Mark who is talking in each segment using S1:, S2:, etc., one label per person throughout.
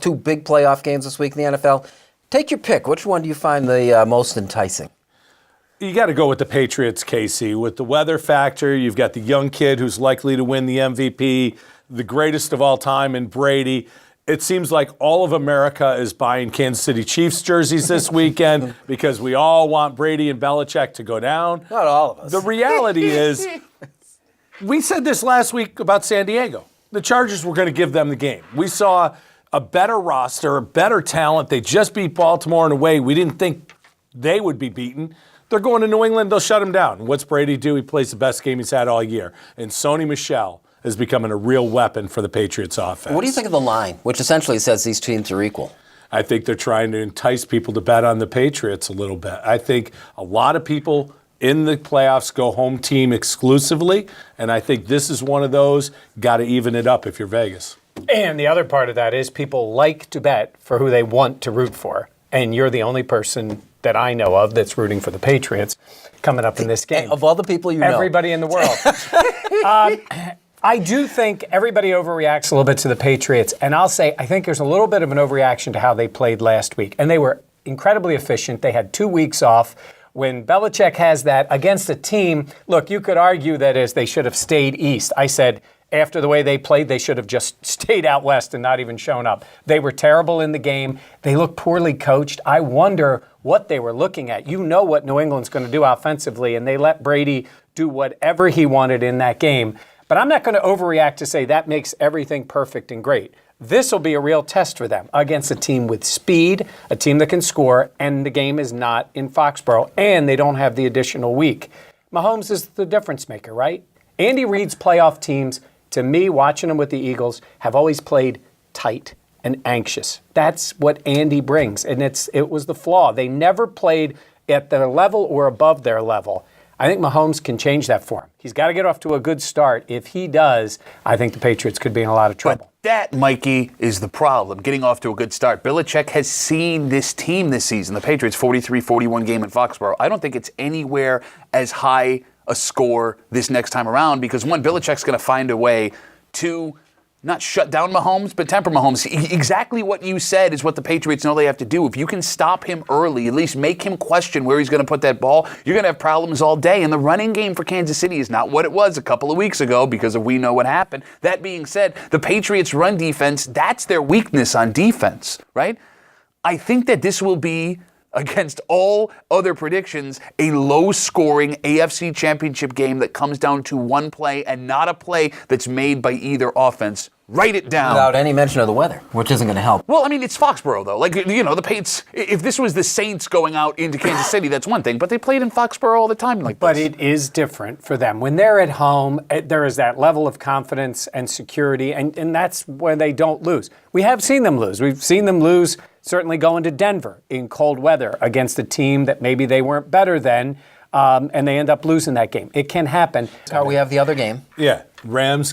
S1: Two big playoff games this week in the NFL. Take your pick. Which one do you find the most enticing?
S2: You got to go with the Patriots, Casey. With the weather factor, you've got the young kid who's likely to win the MVP, the greatest of all time in Brady. It seems like all of America is buying Kansas City Chiefs jerseys this weekend because we all want Brady and Belichick to go down.
S1: Not all of us.
S2: The reality is, we said this last week about San Diego. The Chargers were going to give them the game. We saw a better roster, a better talent. They just beat Baltimore in a way we didn't think they would be beaten. They're going to New England. They'll shut him down. What's Brady do? He plays the best game he's had all year. And Sony Michel is becoming a real weapon for the Patriots offense.
S1: What do you think of the line, which essentially says these teams are equal?
S2: I think they're trying to entice people to bet on the Patriots a little bit. I think a lot of people in the playoffs go home team exclusively, and I think this is one of those. Got to even it up if you're Vegas.
S3: And the other part of that is people like to bet for who they want to root for. And you're the only person that I know of that's rooting for the Patriots coming up in this game.
S1: Of all the people you know.
S3: Everybody in the world. I do think everybody overreacts a little bit to the Patriots. And I'll say I think there's a little bit of an overreaction to how they played last week. And they were incredibly efficient. They had 2 weeks off. When Belichick has that against a team, look, you could argue that as they should have stayed east. I said, after the way they played, they should have just stayed out west and not even shown up. They were terrible in the game. They looked poorly coached. I wonder what they were looking at. You know what New England's going to do offensively, and they let Brady do whatever he wanted in that game. But I'm not going to overreact to say that makes everything perfect and great. This will be a real test for them against a team with speed, a team that can score, and the game is not in Foxborough, and they don't have the additional week. Mahomes is the difference maker, right? Andy Reid's playoff teams, to me, watching them with the Eagles, have always played tight and anxious. That's what Andy brings, and it was the flaw. They never played at their level or above their level. I think Mahomes can change that for him. He's got to get off to a good start. If he does, I think the Patriots could be in a lot of trouble.
S4: But that, Mikey, is the problem, getting off to a good start. Belichick has seen this team this season, the Patriots 43-41 game in Foxborough. I don't think it's anywhere as high a score this next time around because, one, Belichick's going to find a way to not shut down Mahomes, but temper Mahomes. Exactly what you said is what the Patriots know they have to do. If you can stop him early, at least make him question where he's going to put that ball, you're going to have problems all day. And the running game for Kansas City is not what it was a couple of weeks ago because we know what happened. That being said, the Patriots' run defense, that's their weakness on defense, right? I think that this will be, against all other predictions, a low-scoring AFC Championship game that comes down to one play and not a play that's made by either offense. Write it down.
S1: Without any mention of the weather, which isn't going to help.
S4: Well, I mean, it's Foxborough, though. Like, you know, the Patriots, if this was the Saints going out into Kansas City, that's one thing. But they played in Foxborough all the time like this.
S3: But it is different for them. When they're at home, there is that level of confidence and security, and that's where they don't lose. We have seen them lose. We've seen them lose certainly going to Denver in cold weather against a team that maybe they weren't better than, and they end up losing that game. It can happen.
S1: We have the other game.
S2: Yeah, Rams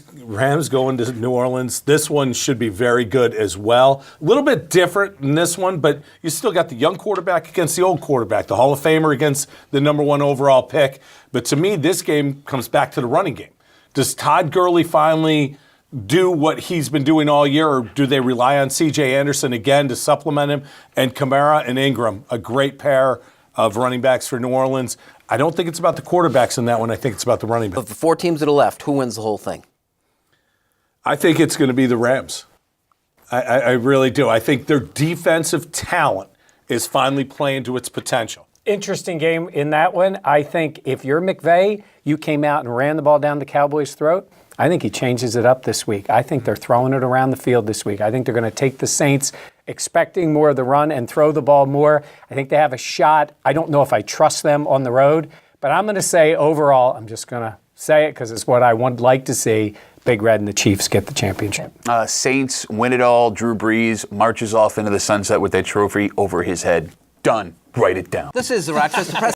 S2: going to New Orleans. This one should be very good as well. A little bit different in this one, but you still got the young quarterback against the old quarterback, the Hall of Famer against the number 1 overall pick. But to me, this game comes back to the running game. Does Todd Gurley finally do what he's been doing all year, or do they rely on C.J. Anderson again to supplement him? And Kamara and Ingram, a great pair of running backs for New Orleans. I don't think it's about the quarterbacks in that one. I think it's about the running backs.
S1: Of the 4 teams that are left, who wins the whole thing?
S2: I think it's going to be the Rams. I really do. I think their defensive talent is finally playing to its potential.
S3: Interesting game in that one. I think if you're McVay, you came out and ran the ball down the Cowboys' throat. I think he changes it up this week. I think they're throwing it around the field this week. I think they're going to take the Saints expecting more of the run and throw the ball more. I think they have a shot. I don't know if I trust them on the road, but I'm going to say overall, I'm just going to say it because it's what I would like to see. Big Red and the Chiefs get the championship.
S4: Saints win it all. Drew Brees marches off into the sunset with that trophy over his head. Done. Write it down.
S1: This is the Rochester Press.